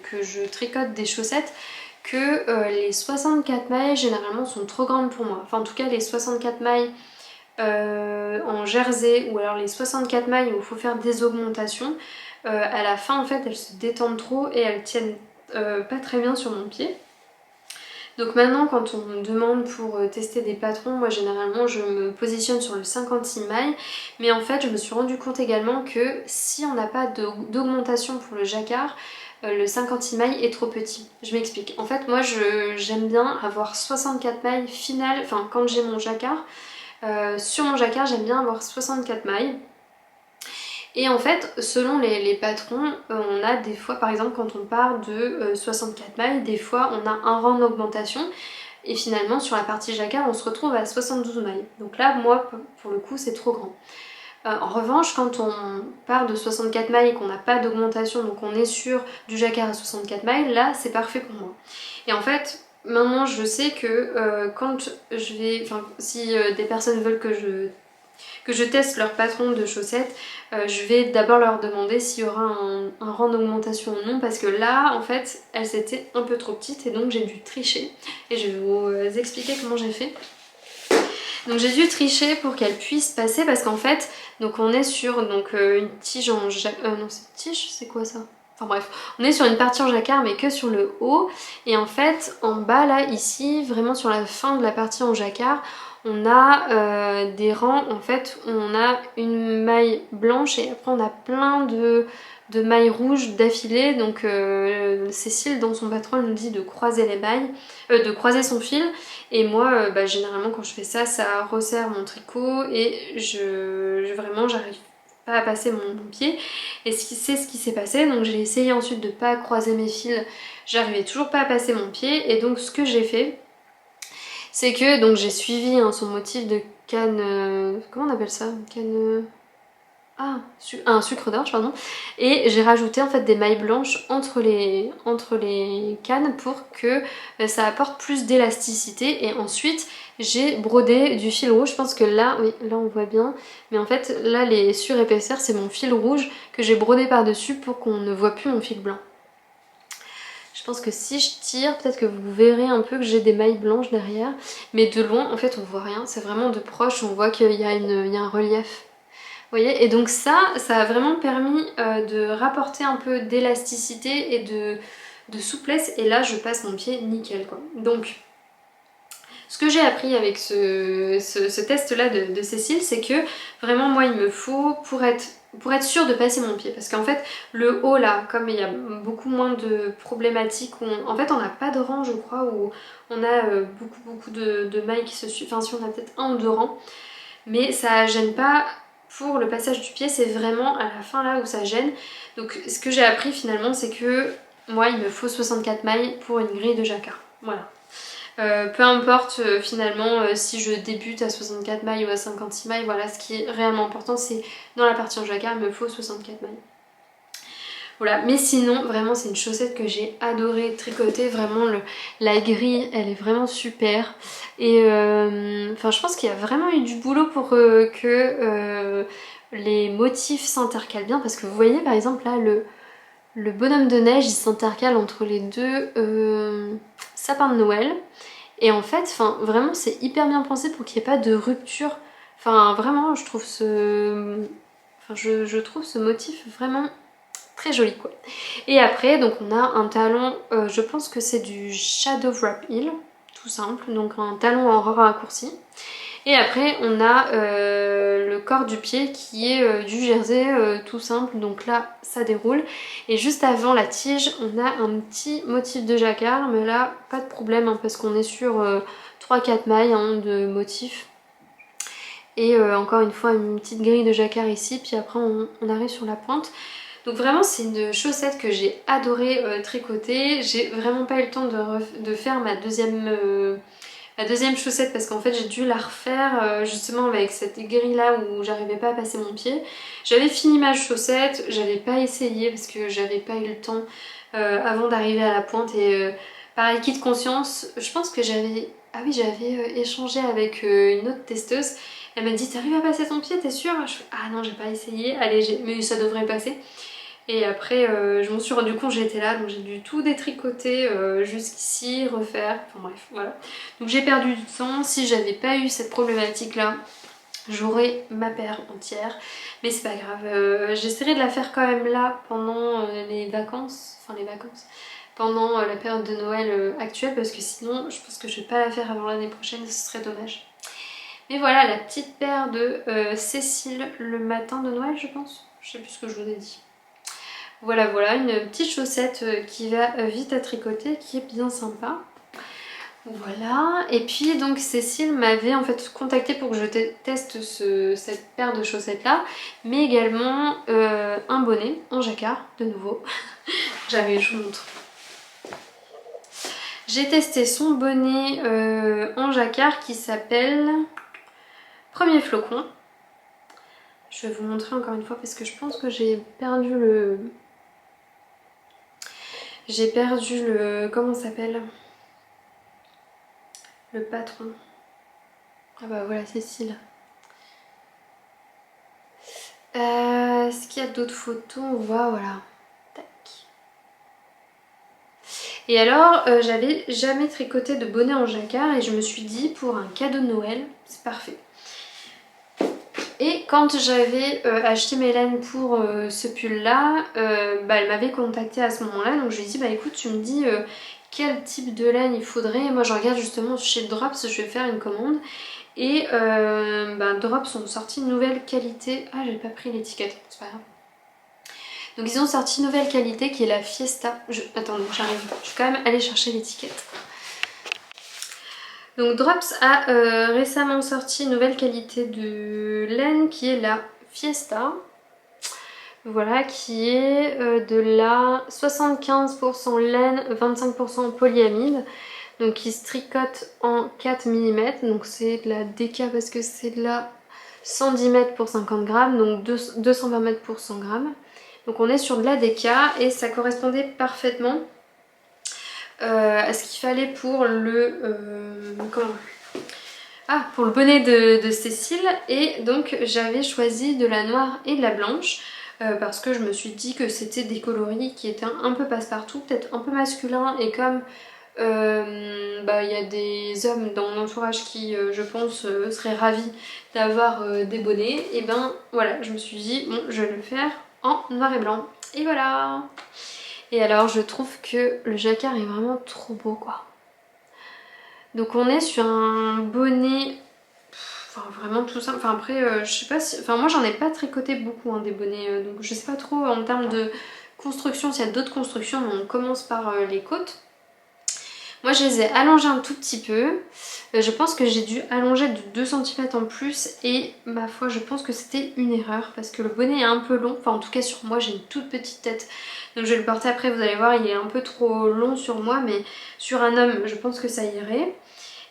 que je tricote des chaussettes que les 64 mailles généralement sont trop grandes pour moi. Enfin en tout cas les 64 mailles en jersey ou alors les 64 mailles où il faut faire des augmentations. À la fin en fait elles se détendent trop et elles tiennent pas très bien sur mon pied. Donc maintenant quand on me demande pour tester des patrons, moi généralement je me positionne sur le 56 mailles. Mais en fait je me suis rendu compte également que si on n'a pas d'augmentation pour le jacquard, le 56 mailles est trop petit. Je m'explique. En fait moi j'aime bien avoir 64 mailles finales, enfin quand j'ai mon jacquard. Sur mon jacquard j'aime bien avoir 64 mailles. Et en fait, selon les patrons, on a des fois, par exemple, quand on part de 64 mailles, des fois on a un rang d'augmentation. Et finalement, sur la partie jacquard, on se retrouve à 72 mailles. Donc là, moi, pour le coup, c'est trop grand. En revanche, quand on part de 64 mailles et qu'on n'a pas d'augmentation, donc on est sur du jacquard à 64 mailles, là, c'est parfait pour moi. Et en fait, maintenant, je sais que quand je vais... Enfin, si des personnes veulent que je teste leur patron de chaussettes, je vais d'abord leur demander s'il y aura un rang d'augmentation ou non, parce que là en fait elles étaient un peu trop petites et donc j'ai dû tricher et je vais vous expliquer comment j'ai fait. Donc j'ai dû tricher pour qu'elles puissent passer parce qu'en fait donc on est sur une tige en non c'est tige, c'est quoi ça? Enfin bref, on est sur une partie en jacquard mais que sur le haut, et en fait en bas là ici, vraiment sur la fin de la partie en jacquard, on a des rangs en fait où on a une maille blanche et après on a plein de mailles rouges d'affilée. Donc Cécile dans son patron nous dit de croiser les mailles, de croiser son fil, et moi généralement quand je fais ça, ça resserre mon tricot et vraiment j'arrive pas à passer mon pied, et c'est ce qui s'est passé. Donc j'ai essayé ensuite de pas croiser mes fils, j'arrivais toujours pas à passer mon pied, et donc ce que j'ai fait, c'est que donc j'ai suivi son motif de canne, comment on appelle ça, canne, un sucre d'orge pardon, et j'ai rajouté en fait des mailles blanches entre les cannes pour que ça apporte plus d'élasticité, et ensuite j'ai brodé du fil rouge. Je pense que là, oui, là on voit bien, mais en fait là les surépaisseurs c'est mon fil rouge que j'ai brodé par dessus pour qu'on ne voit plus mon fil blanc. Je pense que si je tire, peut-être que vous verrez un peu que j'ai des mailles blanches derrière, mais de loin en fait on voit rien, c'est vraiment de proche on voit qu'il y a un relief. voyez, et donc ça a vraiment permis de rapporter un peu d'élasticité et de souplesse, et là je passe mon pied nickel quoi. Donc ce que j'ai appris avec ce test-là de Cécile, c'est que vraiment moi il me faut, pour être sûre de passer mon pied, parce qu'en fait le haut là, comme il y a beaucoup moins de problématiques, en fait on n'a pas de rang je crois, où on a beaucoup de mailles qui se suivent, enfin si on a peut-être un ou deux rangs, mais ça gêne pas pour le passage du pied, c'est vraiment à la fin là où ça gêne. Donc ce que j'ai appris finalement, c'est que moi il me faut 64 mailles pour une grille de jacquard, voilà. Peu importe finalement si je débute à 64 mailles ou à 56 mailles, voilà, ce qui est réellement important c'est dans la partie en jacquard il me faut 64 mailles. Voilà, mais sinon vraiment c'est une chaussette que j'ai adoré tricoter, vraiment la grille elle est vraiment super, et enfin je pense qu'il y a vraiment eu du boulot pour que les motifs s'intercalent bien, parce que vous voyez par exemple là le bonhomme de neige il s'intercale entre les deux sapins de Noël. Et en fait, enfin, vraiment, c'est hyper bien pensé pour qu'il n'y ait pas de rupture. Enfin, vraiment, je trouve je trouve ce motif vraiment très joli, quoi. Et après, donc on a un talon, je pense que c'est du Shadow Wrap Heel, tout simple. Donc un talon en raccourci. Et après, on a le corps du pied qui est du jersey tout simple. Donc là, ça déroule. Et juste avant la tige, on a un petit motif de jacquard. Mais là, pas de problème hein, parce qu'on est sur 3-4 mailles hein, de motif. Et encore une fois, une petite grille de jacquard ici. Puis après, on arrive sur la pointe. Donc vraiment, c'est une chaussette que j'ai adoré tricoter. J'ai vraiment pas eu le temps de faire ma deuxième chaussette, parce qu'en fait j'ai dû la refaire justement avec cette grille là où j'arrivais pas à passer mon pied. J'avais fini ma chaussette, j'avais pas essayé parce que j'avais pas eu le temps avant d'arriver à la pointe, et par acquis de conscience, je pense que j'avais... Ah oui, j'avais échangé avec une autre testeuse. Elle m'a dit t'arrives à passer ton pied, t'es sûre? Je fais ah non, j'ai pas essayé, allez, mais ça devrait passer. Et après je m'en suis rendu compte, j'étais là, donc j'ai dû tout détricoter jusqu'ici, refaire, enfin bref, voilà. Donc j'ai perdu du temps. Si j'avais pas eu cette problématique là, j'aurais ma paire entière. Mais c'est pas grave, j'essaierai de la faire quand même là pendant les vacances, pendant la période de Noël actuelle, parce que sinon je pense que je vais pas la faire avant l'année prochaine, ce serait dommage. Mais voilà la petite paire de Cécile le matin de Noël, je pense. Je sais plus ce que je vous ai dit. Voilà, une petite chaussette qui va vite à tricoter, qui est bien sympa. Voilà, et puis donc Cécile m'avait en fait contacté pour que je teste cette paire de chaussettes là, mais également un bonnet en jacquard, de nouveau. Je vous montre. J'ai testé son bonnet en jacquard qui s'appelle Premier Flocon. Je vais vous montrer encore une fois parce que je pense que j'ai perdu le... Comment ça s'appelle? Le patron. Ah bah voilà, Cécile. Est-ce qu'il y a d'autres photos? On voit, voilà. Tac. Et alors, j'avais jamais tricoté de bonnet en jacquard et je me suis dit, pour un cadeau de Noël, c'est parfait. Et quand j'avais acheté mes laines pour ce pull là, elle m'avait contacté à ce moment là, donc je lui ai dit bah écoute tu me dis quel type de laine il faudrait. Moi je regarde justement chez Drops, je vais faire une commande, et Drops ont sorti une nouvelle qualité. Ah j'ai pas pris l'étiquette, c'est pas grave. Donc ils ont sorti une nouvelle qualité qui est la Fiesta. Attendez, j'arrive, je vais quand même aller chercher l'étiquette. Donc Drops a récemment sorti une nouvelle qualité de laine qui est la Fiesta. Voilà, qui est de la 75% laine, 25% polyamide. Donc qui se tricote en 4 mm. Donc c'est de la DK parce que c'est de la 110 mètres pour 50 grammes. Donc 220 mètres pour 100 grammes. Donc on est sur de la DK et ça correspondait parfaitement à ce qu'il fallait pour pour le bonnet de Cécile. Et donc j'avais choisi de la noire et de la blanche parce que je me suis dit que c'était des coloris qui étaient un peu passe-partout, peut-être un peu masculin, et comme Il y a des hommes dans mon entourage qui, je pense, seraient ravis d'avoir des bonnets. Et ben voilà, je me suis dit, bon, je vais le faire en noir et blanc. Et voilà. Et alors, je trouve que le jacquard est vraiment trop beau, quoi. Donc on est sur un bonnet, enfin vraiment tout simple. Enfin après, je sais pas si... Enfin moi j'en ai pas tricoté beaucoup hein, des bonnets, donc je sais pas trop en termes de construction s'il y a d'autres constructions, mais on commence par les côtes. Moi je les ai allongés un tout petit peu, je pense que j'ai dû allonger de 2 cm en plus et ma foi je pense que c'était une erreur parce que le bonnet est un peu long, enfin en tout cas sur moi j'ai une toute petite tête donc je vais le porter après, vous allez voir il est un peu trop long sur moi mais sur un homme je pense que ça irait.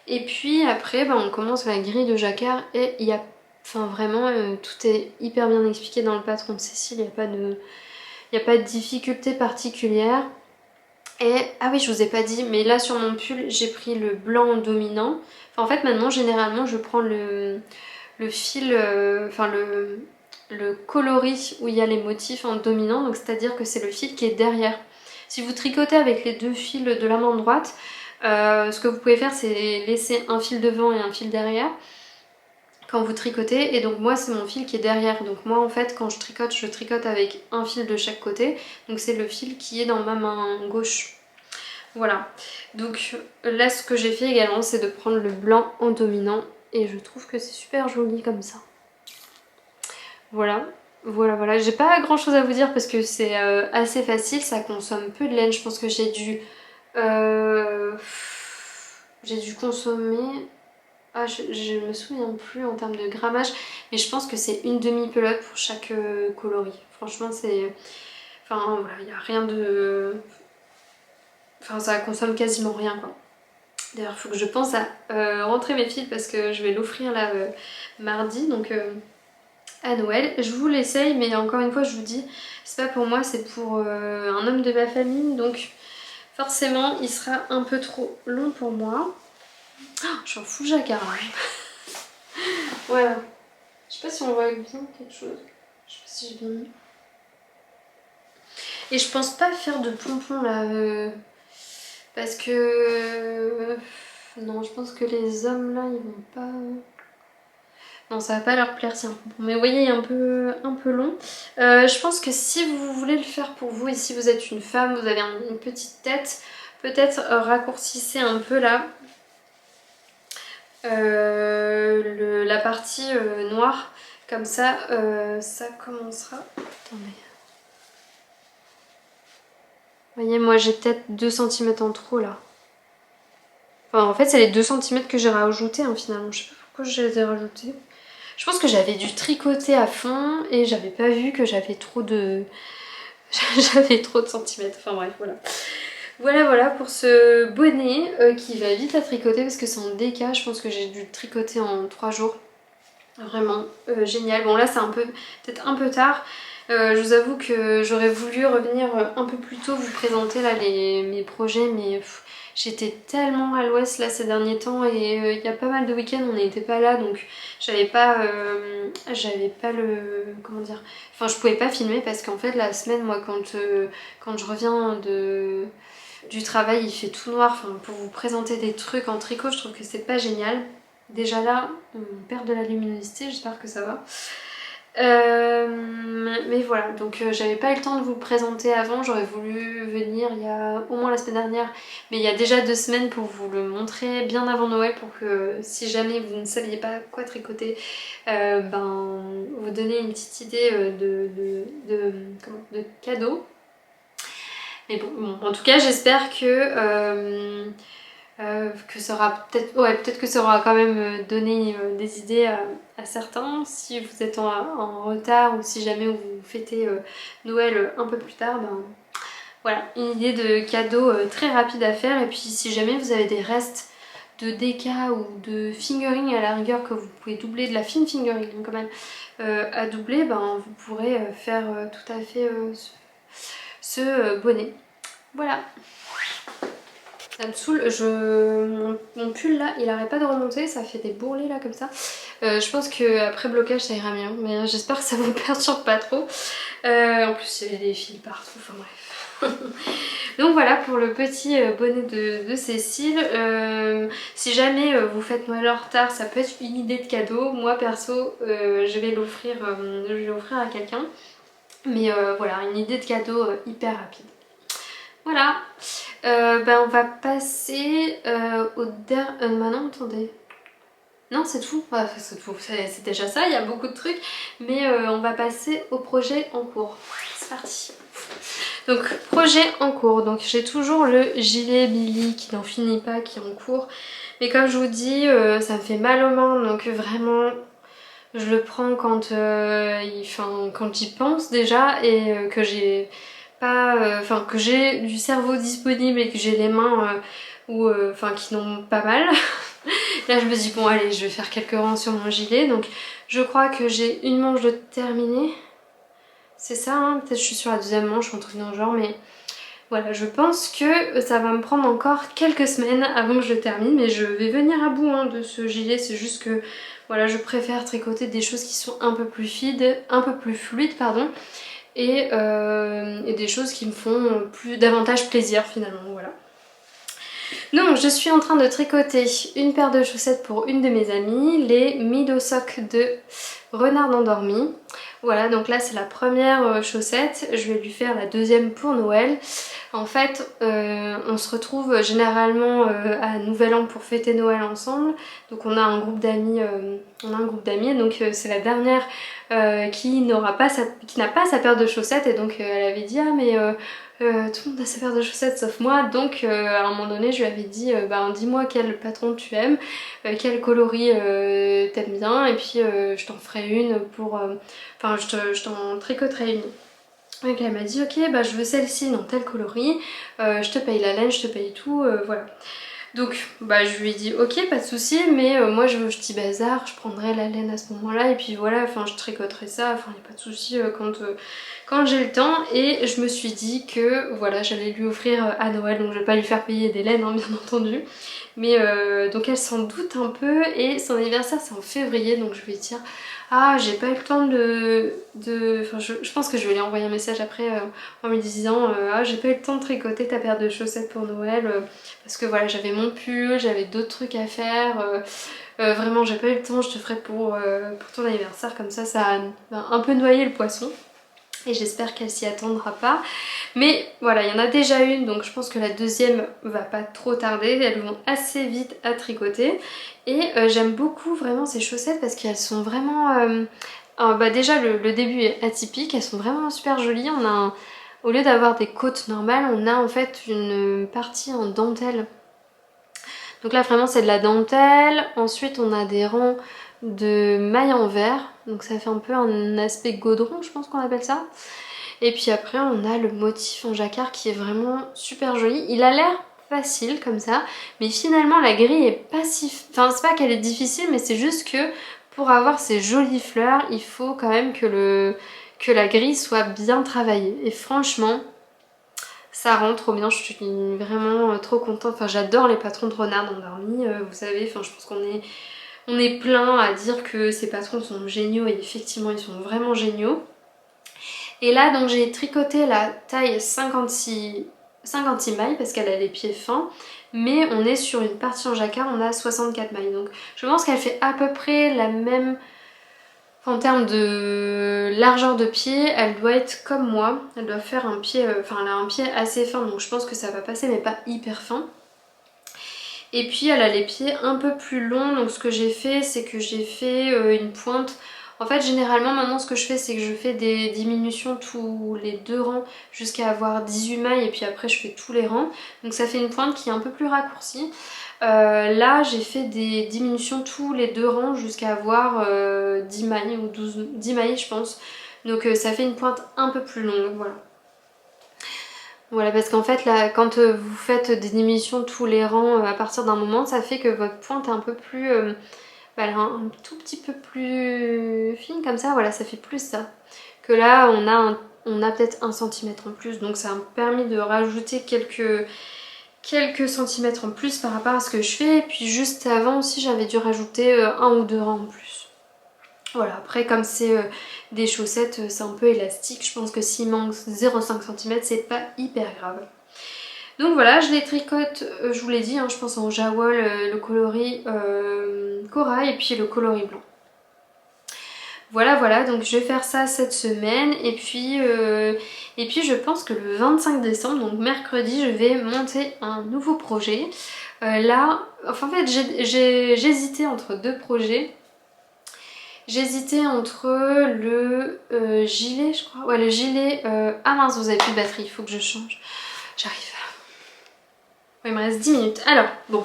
Et puis après on commence la grille de jacquard et il y a, enfin vraiment tout est hyper bien expliqué dans le patron de Cécile, il n'y a pas de difficulté particulière. Et ah oui je vous ai pas dit mais là sur mon pull j'ai pris le blanc dominant. Enfin, en fait maintenant généralement je prends le fil, le coloris où il y a les motifs en dominant, donc c'est à dire que c'est le fil qui est derrière. Si vous tricotez avec les deux fils de la main droite, ce que vous pouvez faire c'est laisser un fil devant et un fil derrière quand vous tricotez, et donc moi c'est mon fil qui est derrière, donc moi en fait quand je tricote avec un fil de chaque côté, donc c'est le fil qui est dans ma main gauche. Voilà, donc là ce que j'ai fait également c'est de prendre le blanc en dominant et je trouve que c'est super joli comme ça. Voilà, voilà, j'ai pas grand chose à vous dire parce que c'est assez facile, ça consomme peu de laine, je pense que euh, j'ai dû consommer... Ah, je me souviens plus en termes de grammage, mais je pense que c'est une demi-pelote pour chaque coloris. Franchement, c'est... Enfin, voilà, il n'y a rien de... Enfin, ça consomme quasiment rien, quoi. D'ailleurs, il faut que je pense à rentrer mes fils parce que je vais l'offrir là mardi, donc à Noël. Je vous l'essaye, mais encore une fois, je vous dis, c'est pas pour moi, c'est pour un homme de ma famille, donc forcément, il sera un peu trop long pour moi. Oh, je suis en full jacquard là. Voilà. Je sais pas si on voit bien quelque chose. Je sais pas si j'ai bien mis. Et je pense pas faire de pompons là. Parce que... non, je pense que les hommes là, ils vont pas... Non, ça va pas leur plaire si un pompon. Mais vous voyez, il est un peu long. Je pense que si vous voulez le faire pour vous, et si vous êtes une femme, vous avez une petite tête, peut-être raccourcissez un peu là. La partie noire. Comme ça, ça commencera... Attendez. Vous voyez, moi j'ai peut-être 2 cm en trop là. Enfin, en fait, c'est les 2 cm que j'ai rajouté hein, finalement. Je sais pas pourquoi je les ai rajoutés. Je pense que j'avais dû tricoter à fond et j'avais pas vu que j'avais trop de... j'avais trop de centimètres. Enfin bref, voilà. Voilà pour ce bonnet qui va vite à tricoter parce que c'est en déca. Je pense que j'ai dû le tricoter en 3 jours. Vraiment génial. Bon là c'est peut-être un peu tard. Je vous avoue que j'aurais voulu revenir un peu plus tôt vous présenter là mes projets, mais j'étais tellement à l'ouest là ces derniers temps et il y a pas mal de week-ends on n'était pas là, donc j'avais pas le... comment dire, enfin je pouvais pas filmer parce qu'en fait la semaine moi quand je reviens du travail il fait tout noir, enfin, pour vous présenter des trucs en tricot je trouve que c'est pas génial. Déjà là, on perd de la luminosité, j'espère que ça va. Mais voilà, donc j'avais pas eu le temps de vous le présenter avant, j'aurais voulu venir il y a au moins la semaine dernière, mais il y a déjà 2 semaines pour vous le montrer bien avant Noël pour que si jamais vous ne saviez pas quoi tricoter, vous donner une petite idée de cadeau. Mais bon, en tout cas j'espère que ça aura peut-être que ça aura quand même donné des idées à certains. Si vous êtes en retard ou si jamais vous fêtez Noël un peu plus tard, voilà, une idée de cadeau très rapide à faire. Et puis si jamais vous avez des restes de déca ou de fingering à la rigueur que vous pouvez doubler, de la fine fingering quand même, à doubler, vous pourrez faire tout à fait ce bonnet. Voilà. Ça me saoule, mon pull là il arrête pas de remonter, ça fait des bourrelets là comme ça. Je pense qu'après blocage ça ira mieux, mais j'espère que ça vous perturbe pas trop. En plus il y avait des fils partout, enfin bref. Donc voilà pour le petit bonnet de Cécile. Si jamais vous faites Noël en retard, ça peut être une idée de cadeau. Moi perso, je vais l'offrir à quelqu'un. Mais voilà, une idée de cadeau hyper rapide. Voilà. On va passer au dernier... bah non, attendez. Non, c'est tout. Enfin, c'est tout. C'est déjà ça, il y a beaucoup de trucs. Mais on va passer au projet en cours. C'est parti. Donc, projet en cours. Donc, j'ai toujours le gilet Billy qui n'en finit pas, qui est en cours. Mais comme je vous dis, ça me fait mal aux mains. Donc, vraiment, je le prends quand j'y pense déjà et que j'ai pas... que j'ai du cerveau disponible et que j'ai les mains qui n'ont pas mal. Là je me dis bon allez je vais faire quelques rangs sur mon gilet. Donc je crois que j'ai une manche de terminée. C'est ça hein, peut-être je suis sur la deuxième manche ou un truc dans le genre mais voilà je pense que ça va me prendre encore quelques semaines avant que je le termine. Mais je vais venir à bout hein, de ce gilet. C'est juste que voilà je préfère tricoter des choses qui sont un peu plus fluides pardon. Et des choses qui me font davantage plaisir finalement voilà. Donc je suis en train de tricoter une paire de chaussettes pour une de mes amies, les Mido Sock de Renard endormi. Voilà donc là c'est la première chaussette, je vais lui faire la deuxième pour Noël. En fait on se retrouve généralement à Nouvel An pour fêter Noël ensemble. Donc on a un groupe d'amis, donc c'est la dernière qui n'a pas sa paire de chaussettes et donc elle avait dit ah mais tout le monde a sa paire de chaussettes sauf moi. Donc à un moment donné je lui avais dit dis-moi quel patron tu aimes, quel coloris t'aimes bien et puis je t'en ferai une pour... je t'en tricoterai une. Donc elle m'a dit ok je veux celle-ci dans tel coloris, je te paye la laine, je te paye tout, voilà. Donc je lui ai dit ok pas de souci mais moi je veux petit bazar, je prendrai la laine à ce moment là et puis voilà je tricoterai ça, il n'y a pas de souci quand j'ai le temps. Et je me suis dit que voilà j'allais lui offrir à Noël, donc je vais pas lui faire payer des laines hein, bien entendu. Mais donc elle s'en doute un peu et son anniversaire c'est en février donc je vais dire ah j'ai pas eu le temps je pense que je vais lui envoyer un message après en lui disant ah j'ai pas eu le temps de tricoter ta paire de chaussettes pour Noël parce que voilà j'avais mon pull, j'avais d'autres trucs à faire, vraiment j'ai pas eu le temps, je te ferai pour ton anniversaire comme ça va un peu noyer le poisson. Et j'espère qu'elle s'y attendra pas. Mais voilà, il y en a déjà une, donc je pense que la deuxième va pas trop tarder. Elles vont assez vite à tricoter. Et j'aime beaucoup vraiment ces chaussettes parce qu'elles sont vraiment... déjà le début est atypique, elles sont vraiment super jolies. Au lieu d'avoir des côtes normales, on a en fait une partie en dentelle. Donc là vraiment c'est de la dentelle. Ensuite on a des rangs de mailles en verre, donc ça fait un peu un aspect gaudron je pense qu'on appelle ça. Et puis après on a le motif en jacquard qui est vraiment super joli. Il a l'air facile comme ça mais finalement la grille est pas si... Enfin c'est pas qu'elle est difficile mais c'est juste que pour avoir ces jolies fleurs il faut quand même que la grille soit bien travaillée. Et franchement ça rend trop bien, je suis vraiment trop contente. Enfin j'adore les patrons de Renard endormi, vous savez, je pense on est plein à dire que ces patrons sont géniaux et effectivement ils sont vraiment géniaux. Et là donc j'ai tricoté la taille 56 mailles parce qu'elle a les pieds fins. Mais on est sur une partie en jacquard, on a 64 mailles. Donc je pense qu'elle fait à peu près la même... En termes de largeur de pied, elle doit être comme moi. Elle doit faire un pied... elle a un pied assez fin donc je pense que ça va passer mais pas hyper fin. Et puis elle a les pieds un peu plus longs, donc ce que j'ai fait c'est que j'ai fait une pointe. En fait généralement maintenant ce que je fais c'est que je fais des diminutions tous les 2 rangs jusqu'à avoir 18 mailles et puis après je fais tous les rangs. Donc ça fait une pointe qui est un peu plus raccourcie. Là j'ai fait des diminutions tous les 2 rangs jusqu'à avoir 10 mailles ou 10 mailles je pense. Donc ça fait une pointe un peu plus longue, voilà. Voilà parce qu'en fait là quand vous faites des diminutions tous les rangs à partir d'un moment ça fait que votre pointe est un peu plus... elle est un tout petit peu plus fine comme ça, voilà ça fait plus ça. Que là on a peut-être 1 cm en plus donc ça m'a permis de rajouter quelques centimètres en plus par rapport à ce que je fais. Et puis juste avant aussi j'avais dû rajouter 1 ou 2 rangs en plus. Voilà, après comme c'est des chaussettes, c'est un peu élastique, je pense que s'il manque 0,5 cm c'est pas hyper grave. Donc voilà, je les tricote, je vous l'ai dit, hein, je pense en jawol, le coloris corail et puis le coloris blanc. Voilà, donc je vais faire ça cette semaine et puis je pense que le 25 décembre, donc mercredi, je vais monter un nouveau projet. Là, enfin en fait j'hésitais entre deux projets. J'hésitais entre le gilet, je crois. Ouais, le gilet... Ah mince, vous avez plus de batterie, il faut que je change. J'arrive. Ouais, il me reste 10 minutes. Alors, bon.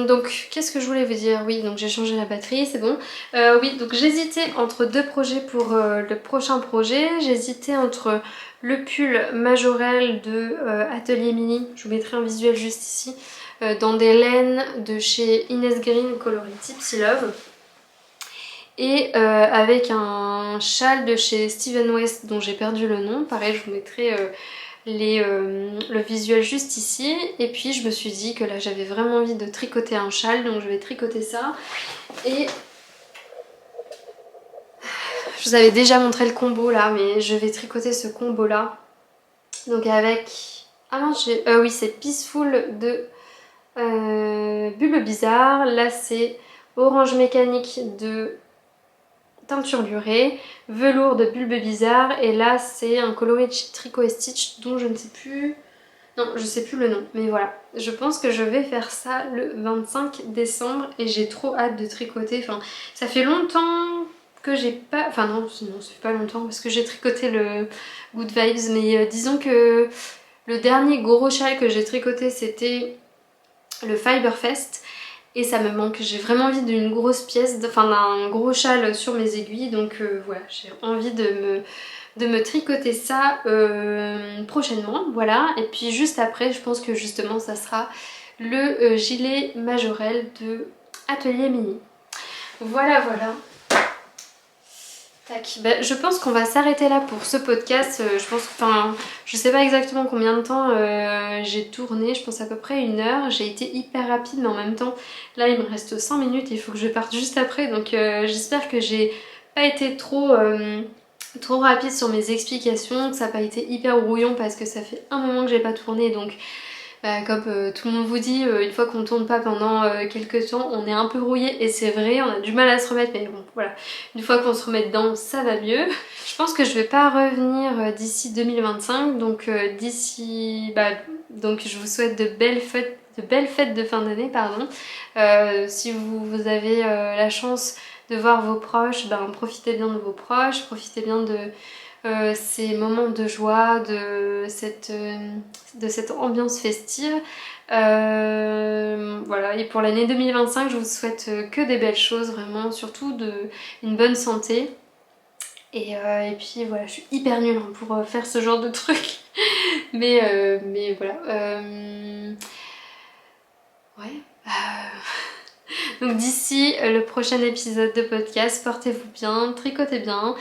Donc, qu'est-ce que je voulais vous dire? Oui, donc j'ai changé la batterie, c'est bon. Oui, donc j'hésitais entre deux projets pour le prochain projet. J'hésitais entre le pull Majorelle de Atelier Mini. Je vous mettrai un visuel juste ici. Dans des laines de chez Inès Green, coloris Tipsy Love. Et avec un châle de chez Steven West dont j'ai perdu le nom. Pareil, je vous mettrai le visuel juste ici. Et puis je me suis dit que là j'avais vraiment envie de tricoter un châle, donc je vais tricoter ça. Et je vous avais déjà montré le combo là, mais je vais tricoter ce combo là. Donc avec... Ah non, oui, c'est Peaceful de Bulbe Bizarre. Là c'est Orange Mécanique de Teinture Lurée, velours de Bulbe Bizarre, et là c'est un coloris Tricot et Stitch dont je ne sais plus... Non, je sais plus le nom, mais voilà. Je pense que je vais faire ça le 25 décembre et j'ai trop hâte de tricoter. Enfin, ça fait longtemps que j'ai pas... Enfin non, ça fait pas longtemps parce que j'ai tricoté le Good Vibes, mais disons que le dernier gros châle que j'ai tricoté c'était le Fiberfest. Et ça me manque, j'ai vraiment envie d'une grosse pièce, enfin d'un gros châle sur mes aiguilles, donc voilà, j'ai envie de me tricoter ça prochainement, voilà. Et puis juste après, je pense que justement ça sera le gilet Majorelle de Atelier Mini. Voilà. Tac. Ben, je pense qu'on va s'arrêter là pour ce podcast. Je sais pas exactement combien de temps j'ai tourné, je pense à peu près 1 heure. J'ai été hyper rapide, mais en même temps, là il me reste 5 minutes, il faut que je parte juste après. Donc j'espère que j'ai pas été trop rapide sur mes explications, que ça n'a pas été hyper brouillon parce que ça fait un moment que j'ai pas tourné, donc comme tout le monde vous dit, une fois qu'on tourne pas pendant quelques temps, on est un peu rouillé et c'est vrai, on a du mal à se remettre, mais bon voilà, une fois qu'on se remet dedans, ça va mieux. Je pense que je vais pas revenir d'ici 2025, donc donc je vous souhaite de belles fêtes de fin d'année, pardon. Si vous avez la chance de voir vos proches, profitez bien de vos proches, profitez bien de ces moments de joie, de cette ambiance festive. Voilà, et pour l'année 2025, je vous souhaite que des belles choses, vraiment, surtout une bonne santé. Et puis voilà, je suis hyper nulle hein, pour faire ce genre de truc. mais voilà. Ouais. Donc d'ici le prochain épisode de podcast, portez-vous bien, tricotez bien,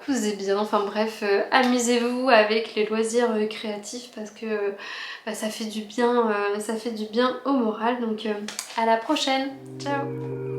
cousez bien, enfin bref, amusez-vous avec les loisirs créatifs parce que ça fait du bien au moral. Donc à la prochaine, ciao.